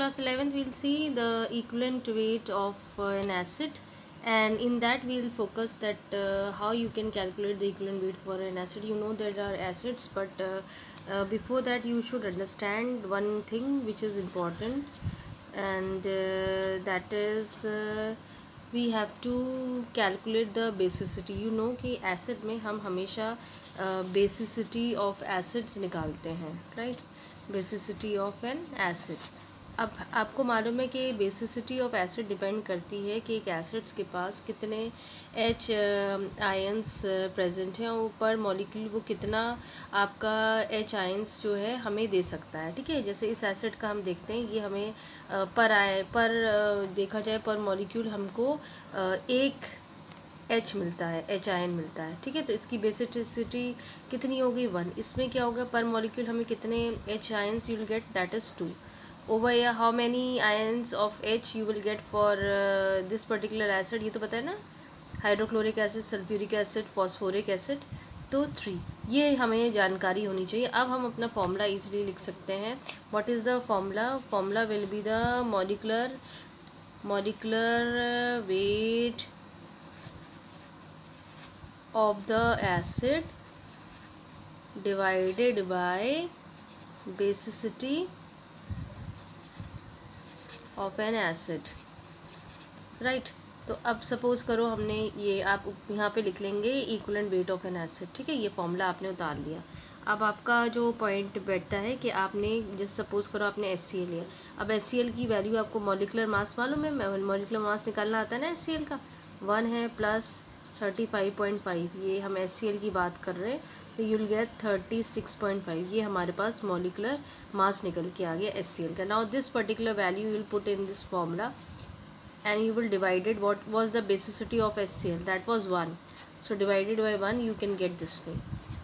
class 11th we'll see the equivalent weight of an acid, and in that we'll focus that how you can calculate the equivalent weight for an acid. You know there are acids, but before that you should understand one thing which is important, and that is we have to calculate the basicity. You know कि acid में हम हमेशा basicity of acids निकालते हैं, right? Basicity of an acid. अब आपको मालूम है कि बेसिसिटी ऑफ एसिड डिपेंड करती है कि एक एसिड्स के पास कितने एच आयंस प्रेजेंट हैं और पर मॉलिक्यूल वो कितना आपका एच आयंस जो है हमें दे सकता है। ठीक है, जैसे इस एसिड का हम देखते हैं ये हमें देखा जाए पर मॉलिक्यूल हमको एक एच मिलता है, एच आयन मिलता है। ठीक है, तो इसकी बेसिसिटी कितनी होगी 1। इसमें क्या होगा, पर मॉलिक्यूल हमें कितने H ions you will gate, that is 2। over here how many ions of H you will get for this particular acid, ये तो पता है ना, hydrochloric acid, sulphuric acid, phosphoric acid, तो 3। ये हमें जानकारी होनी चाहिए। अब हम अपना फॉर्मूला इजीली लिख सकते हैं। What is the formula? Formula will be the molecular weight of the acid divided by basicity of an acid, right? तो अब सपोज़ करो हमने ये, आप यहाँ पे लिख लेंगे equivalent weight of N acid. ठीक है, ये फॉर्मूला आपने उतार लिया। अब आपका जो पॉइंट बैठता है कि आपने जैसे सपोज़ करो आपने HCl लिया। अब HCl की वैल्यू आपको मॉलिक्यूलर मास मालूम है, मॉलिक्यूलर मास निकालना आता है ना HCl का, 1 है प्लस 35.5, ये हम HCl की बात कर रहे हैं, तो यू विल गेट 36.5। ये हमारे पास मॉलिक्यूलर मास निकल के आ गया HCl का। Now this particular value you will put in this formula and you will divide it. What was the basicity of HCl? That was 1, so divided by 1 you can get this thing।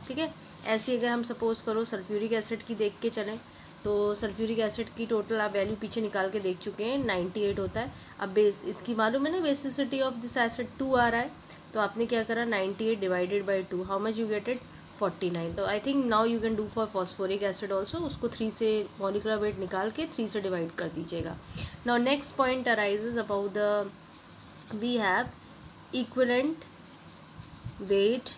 ठीक है, ऐसे अगर हम suppose करो sulphuric acid की देख के चलें, तो सल्फ्यूरिक एसिड की टोटल आप वैल्यू पीछे निकाल के देख चुके हैं, 98 होता है। अब इसकी मालूम है ना बेसिसिटी ऑफ दिस एसिड 2 आ रहा है, तो आपने क्या करा, 98 divided by 2, how much you get it, 49। तो I think now you can do for phosphoric acid also, उसको 3 से मॉलिक्यूलर वेट निकाल के 3 से डिवाइड कर दीजिएगा। Now next point arises about the, we have equivalent weight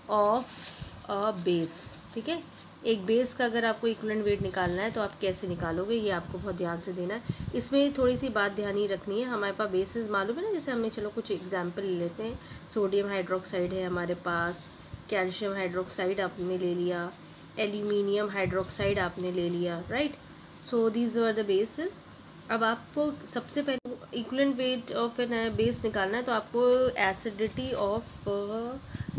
of a base. ठीक है, एक बेस का अगर आपको इक्विवेलेंट वेट निकालना है तो आप कैसे निकालोगे, ये आपको बहुत ध्यान से देना है। इसमें थोड़ी सी बात ध्यान ही रखनी है। हमारे पास बेसिस मालूम है ना, जैसे हमने, चलो कुछ एग्जांपल ले लेते हैं। सोडियम हाइड्रोक्साइड है हमारे पास, कैल्शियम हाइड्रोक्साइड आपने ले लिया, एल्यूमिनियम हाइड्रोक्साइड आपने ले लिया, right? So these are the bases. अब आपको सबसे पहले equivalent weight of an base निकालना है, तो आपको एसिडिटी ऑफ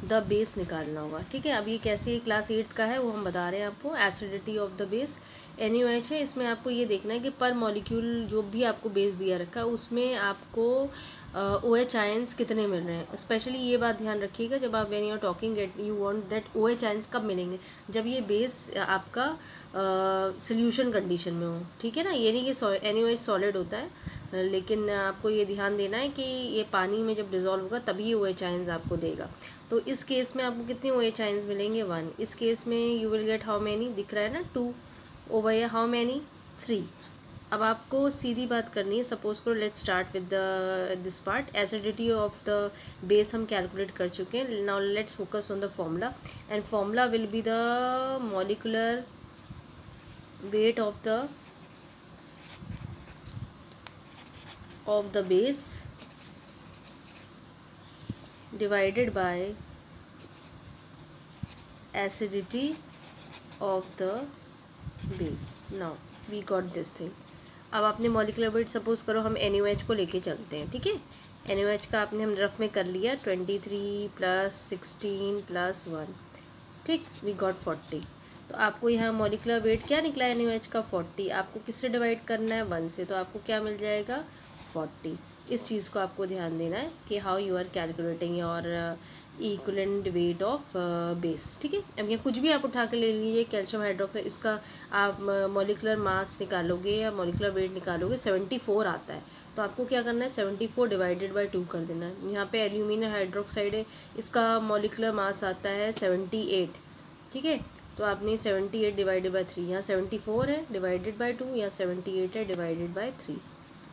द बेस निकालना होगा। ठीक है, अब ये कैसे क्लास 8 का है वो हम बता रहे हैं आपको। Acidity of the base NaOH है, इसमें आपको ये देखना है कि पर मॉलिक्यूल जो भी आपको बेस दिया रखा है उसमें आपको OH आयंस कितने मिल रहे हैं। स्पेशली ये बात ध्यान रखिएगा, जब आप when you are talking you want that OH ions कब मिलेंगे, जब ये बेस आपका सोल्यूशन कंडीशन में हो। ठीक है ना, ये नहीं कि NaOH सॉलिड होता है, लेकिन आपको ये ध्यान देना है कि ये पानी में जब डिज़ोल्व होगा तभी OH आयंस आपको देगा। तो इस केस में आपको कितने OH आयंस मिलेंगे, 1। इस केस में you will gate how many, दिख रहा है ना 2, ओवर या हाउ मैनी 3। अब आपको सीधी बात करनी है। सपोज करो, let's start with this part. Acidity of the base हम कैलकुलेट कर चुके हैं। Now let's focus on the formula, and formula will be the molecular weight of the base divided by acidity of the base. Now we got this thing. अब आपने molecular weight suppose करो हम NaOH को लेके चलते हैं। ठीक है, NaOH का आपने हम रफ में कर लिया 23 प्लस 16 प्लस 1, ठीक, वी गॉट 40। तो आपको यहाँ मॉलिक्यूलर वेट क्या निकला है NaOH का, 40। आपको किससे डिवाइड करना है, 1 से, तो आपको क्या मिल जाएगा, 40। इस चीज़ को आपको ध्यान देना है कि how you are calculating your equivalent weight of base. ठीक है, अब ये कुछ भी आप उठा के ले लीजिए, कैल्शियम हाइड्रोक्साइड, इसका आप मॉलिक्यूलर मास निकालोगे या मॉलिक्यूलर वेट निकालोगे, 74 आता है। तो आपको क्या करना है, 74 डिवाइडेड बाई 2 कर देना है। यहाँ पे एल्यूमिनियम हाइड्रोक्साइड है, इसका मॉलिक्यूलर मास आता है 78। ठीक है, तो आपने 78 डिवाइडेड बाई 3, यहाँ 74 है डिवाइडेड बाई 2, यहाँ 78 है divided by 3।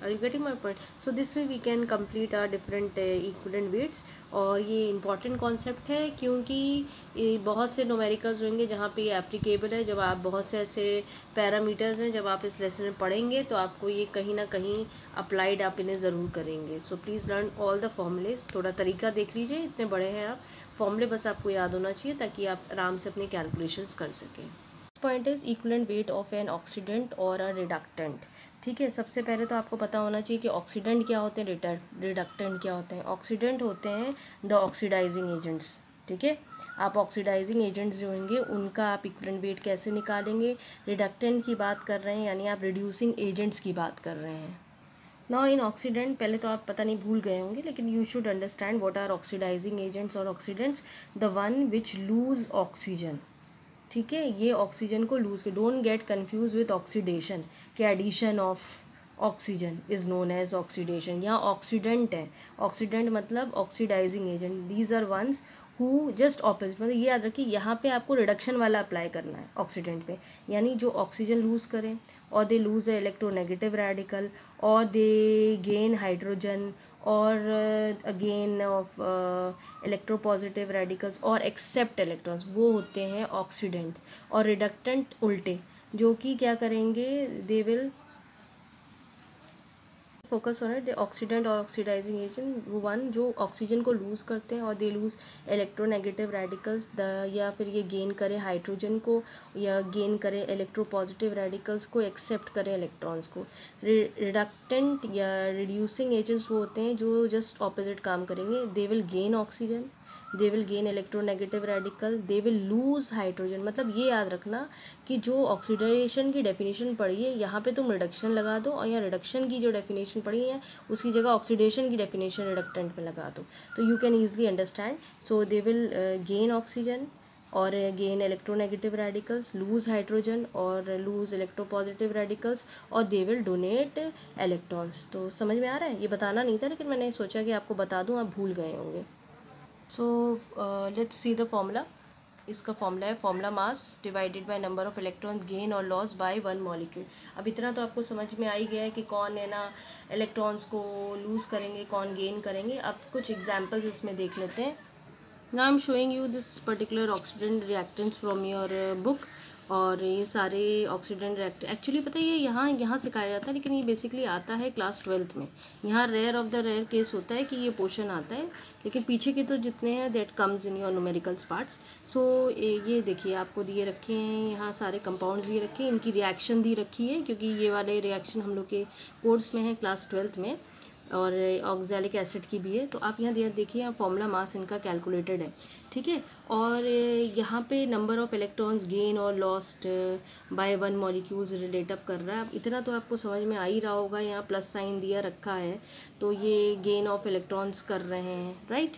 Are you getting my point? So this way we can complete our different equivalent weights. और ये इंपॉर्टेंट कॉन्सेप्ट है क्योंकि ये बहुत से न्यूमेरिकल्स होंगे जहाँ पे ये एप्लीकेबल है। जब आप बहुत से ऐसे पैरामीटर्स हैं जब आप इस लेसन में पढ़ेंगे तो आपको ये कहीं ना कहीं अप्लाइड आप इन्हें ज़रूर करेंगे। So please learn all the formulas. थोड़ा तरीका देख लीजिए, इतने बड़े हैं आप, फॉर्मूले बस आपको याद होना चाहिए ताकि आप आराम से अपनी कैलकुलेशंस कर सकें। Point is equivalent weight of an oxidant और अ रिडक्टेंट। ठीक है, सबसे पहले तो आपको पता होना चाहिए कि ऑक्सीडेंट क्या होते हैं, रिडक्टेंट क्या होते हैं। ऑक्सीडेंट होते हैं द ऑक्सीडाइजिंग एजेंट्स। ठीक है, आप ऑक्सीडाइजिंग एजेंट्स जो होंगे उनका आप इक्विवेलेंट वेट कैसे निकालेंगे। रिडक्टेंट की बात कर रहे हैं यानी आप रिड्यूसिंग एजेंट्स की बात कर रहे हैं। नाउ इन ऑक्सीडेंट, पहले तो आप पता नहीं भूल गए होंगे लेकिन you should understand what are oxidising agents और oxidants. The one which lose oxygen. ठीक है, ये ऑक्सीजन को लूज के, don't get confuse with oxidation के addition of oxygen is known as oxidation. यहाँ ऑक्सीडेंट है, ऑक्सीडेंट मतलब oxidising agent. These are ones who just opposite, मतलब ये याद रखिए यहाँ पे आपको रिडक्शन वाला अप्लाई करना है ऑक्सीडेंट पे, यानी जो ऑक्सीजन लूज करें और दे लूज इलेक्ट्रोनेगेटिव रेडिकल और दे गेन हाइड्रोजन और अगेन ऑफ इलेक्ट्रोपॉजिटिव रेडिकल्स और एक्सेप्ट इलेक्ट्रॉन्स, वो होते हैं ऑक्सीडेंट। और रिडक्टेंट उल्टे, जो कि क्या करेंगे, they will focus on it. Oxidant और ऑक्सीडाइजिंग एजेंट वो वन जो ऑक्सीजन को लूज़ करते हैं और दे लूज़ इलेक्ट्रोनेगेटिव रेडिकल्स या फिर ये गेन करें हाइड्रोजन को या गेन करें इलेक्ट्रोपॉजिटिव रेडिकल्स को, एक्सेप्ट करें इलेक्ट्रॉन्स को। रिडक्टेंट या रिड्यूसिंग एजेंट्स वो होते हैं जो जस्ट ऑपोजिट काम करेंगे। दे will gain oxygen, they will gain electronegative radical, they will lose hydrogen. मतलब ये याद रखना कि जो ऑक्सीडेशन की डेफिनेशन पढ़ी है यहाँ पे तुम रिडक्शन लगा दो और यहाँ रिडक्शन की जो डेफिनेशन पढ़ी है उसकी जगह ऑक्सीडेशन की डेफिनेशन रिडक्टेंट में लगा दो, तो you can easily understand. So they will gain oxygen और gain electronegative radicals, lose hydrogen और लूज़ इलेक्ट्रोपॉजिटिव रेडिकल्स और दे विल डोनेट इलेक्ट्रॉन्स। तो समझ में आ रहा है? ये बताना नहीं था लेकिन मैंने सोचा कि आपको बता दूँ, आप भूल गए होंगे। So let's see the formula. इसका फॉर्मूला है formula mass divided by number of electrons gain और लॉस बाय वन मॉलिक्यूल। अब इतना तो आपको समझ में आ ही गया है कि कौन है ना इलेक्ट्रॉन्स को लूज़ करेंगे, कौन गेन करेंगे। अब कुछ एग्जांपल्स इसमें देख लेते हैं। Now I am showing you this particular oxidant reactants from your book. और ये सारे ऑक्सीडेंट रिएक्ट एक्चुअली पता है ये यहाँ सिखाया जाता है लेकिन ये बेसिकली आता है क्लास 12th में। यहाँ rare of the rare case होता है कि ये पोर्शन आता है, लेकिन पीछे के तो जितने हैं that comes in your numericals parts. So ये देखिए आपको दिए रखे हैं यहाँ सारे कंपाउंड्स दिए रखे हैं, इनकी रिएक्शन दी रखी है क्योंकि ये वाले रिएक्शन हम लोग के कोर्स में है क्लास 12th में, और ऑक्सैलिक एसिड की भी है। तो आप यहाँ देखिए यहाँ फॉर्मूला मास इनका कैलकुलेटेड है। ठीक है, और यहाँ पे नंबर ऑफ़ इलेक्ट्रॉन्स गेन और lost by one molecules relate up कर रहा है। अब इतना तो आपको समझ में आ ही रहा होगा, यहाँ प्लस साइन दिया रखा है तो ये गेन ऑफ इलेक्ट्रॉन्स कर रहे हैं, right.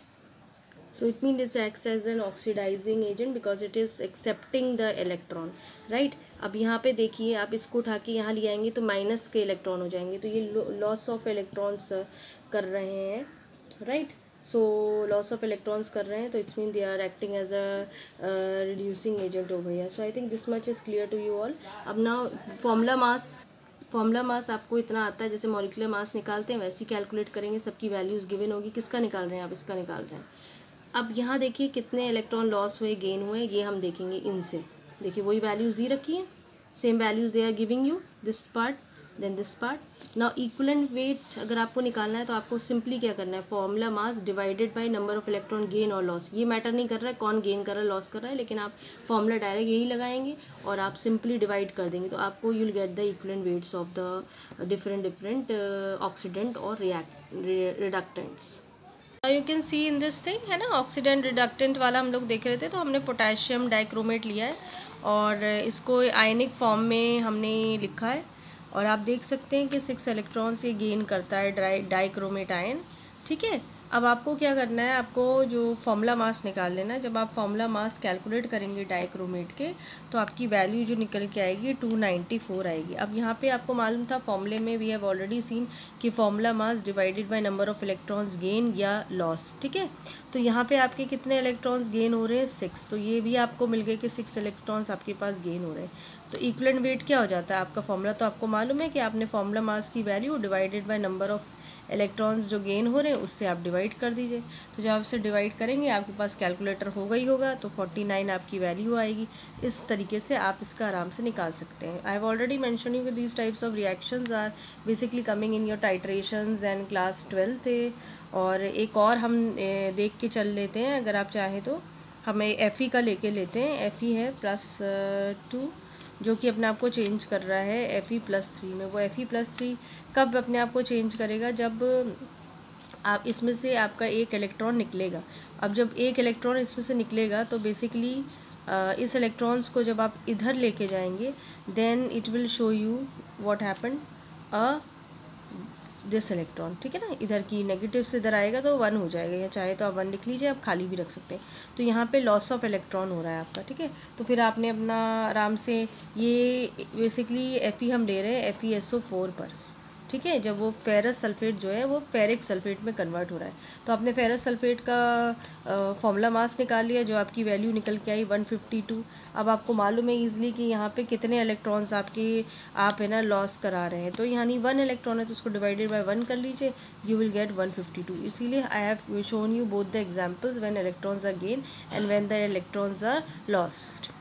So it means it acts as an oxidizing agent because it is accepting the electron, right। अब यहाँ पे देखिए आप इसको उठा के यहाँ ले आएंगे तो माइनस के इलेक्ट्रॉन हो जाएंगे, तो ये लॉस ऑफ इलेक्ट्रॉन्स कर रहे हैं, right. So loss of electrons कर रहे हैं तो it's mean they are acting as a reducing agent हो गया। So I think this much is clear to you all. अब ना फॉर्मूला मास आपको इतना आता है, जैसे मॉलिक्यूलर मास निकालते हैं वैसे ही कैलकुलेट करेंगे, सबकी वैल्यूज़ गिवन होगी। किसका निकाल रहे हैं आप? इसका निकाल रहे हैं। अब यहाँ देखिए कितने इलेक्ट्रॉन लॉस हुए, गेन हुए, ये हम देखेंगे इनसे। देखिए वही वैल्यूज़ दी रखी हैं, same values they are giving you, this part then this part. Now equivalent weight अगर आपको निकालना है तो आपको सिंपली क्या करना है, formula mass divided by number of electron gain और लॉस। ये मैटर नहीं कर रहा है कौन गेन कर रहा है लॉस कर रहा है, लेकिन आप फॉर्मूला डायरेक्ट यही लगाएंगे और आप सिंपली डिवाइड कर देंगे तो आपको you will get the equivalent weights of the different oxidant और reductants. You can see in this thing है ना, ऑक्सीडेंट रिडक्टेंट वाला हम लोग देख रहे थे, तो हमने पोटेशियम डाइक्रोमेट लिया है और इसको आयनिक फॉर्म में हमने लिखा है और आप देख सकते हैं कि 6 इलेक्ट्रॉन से गेन करता है डाइक्रोमेट आयन। ठीक है, अब आपको क्या करना है, आपको जो फॉर्मूला मास निकाल लेना है। जब आप फॉर्मूला मास कैलकुलेट करेंगे डाइक्रोमेट के, तो आपकी वैल्यू जो निकल के आएगी 294 आएगी। अब यहाँ पे आपको मालूम था फॉर्मूले में, वी हैव ऑलरेडी सीन कि formula mass divided by number of electrons gain या लॉस, ठीक है। तो यहाँ पे आपके कितने इलेक्ट्रॉन्स गेन हो रहे हैं, 6। तो ये भी आपको मिल गए कि 6 इलेक्ट्रॉन्स आपके पास गेन हो रहे हैं। तो इक्विवेलेंट वेट क्या हो जाता है आपका फॉर्मूला, तो आपको मालूम है कि आपने फॉर्मूला मास की value divided by number of electrons जो गेन हो रहे हैं उससे आप डिवाइड कर दीजिए। तो जब आप इसे डिवाइड करेंगे आपके पास कैलकुलेटर होगा ही होगा, तो 49 आपकी वैल्यू आएगी। इस तरीके से आप इसका आराम से निकाल सकते हैं। I have already mention you कि these types of reactions are basically coming in your titrations and class 12 थे। और एक और हम देख के चल लेते हैं, अगर आप चाहें तो हमें एफ़ई का लेके लेते हैं। एफ़ई है +2, जो कि अपने आप को चेंज कर रहा है Fe+3 में। वो Fe+3 कब अपने आप को चेंज करेगा, जब आप इसमें से आपका एक इलेक्ट्रॉन निकलेगा। अब जब एक इलेक्ट्रॉन इसमें से निकलेगा तो बेसिकली इस इलेक्ट्रॉन्स को जब आप इधर लेके जाएंगे, then it will show you what happen this electron, ठीक है ना। इधर की नेगेटिव से इधर आएगा तो 1 हो जाएगा, या चाहे तो आप 1 लिख लीजिए, आप खाली भी रख सकते हैं। तो यहाँ पे लॉस ऑफ इलेक्ट्रॉन हो रहा है आपका, ठीक है। तो फिर आपने अपना आराम से, ये बेसिकली Fe हम ले रहे हैं FeSO4 पर, ठीक है। जब वो फेरस सल्फेट जो है वो फेरिक सल्फेट में कन्वर्ट हो रहा है, तो आपने फेरस सल्फेट का फॉर्मूला मास निकाल लिया, जो आपकी वैल्यू निकल के आई 152। अब आपको मालूम है ईजिली कि यहाँ पे कितने इलेक्ट्रॉन्स आप है ना लॉस करा रहे हैं। तो यानी 1 इलेक्ट्रॉन है तो उसको डिवाइडेड बाय 1 कर लीजिए, यू विल गेट 152। इसीलिए I have shown you both the examples when electrons are gain and when the electrons are lost.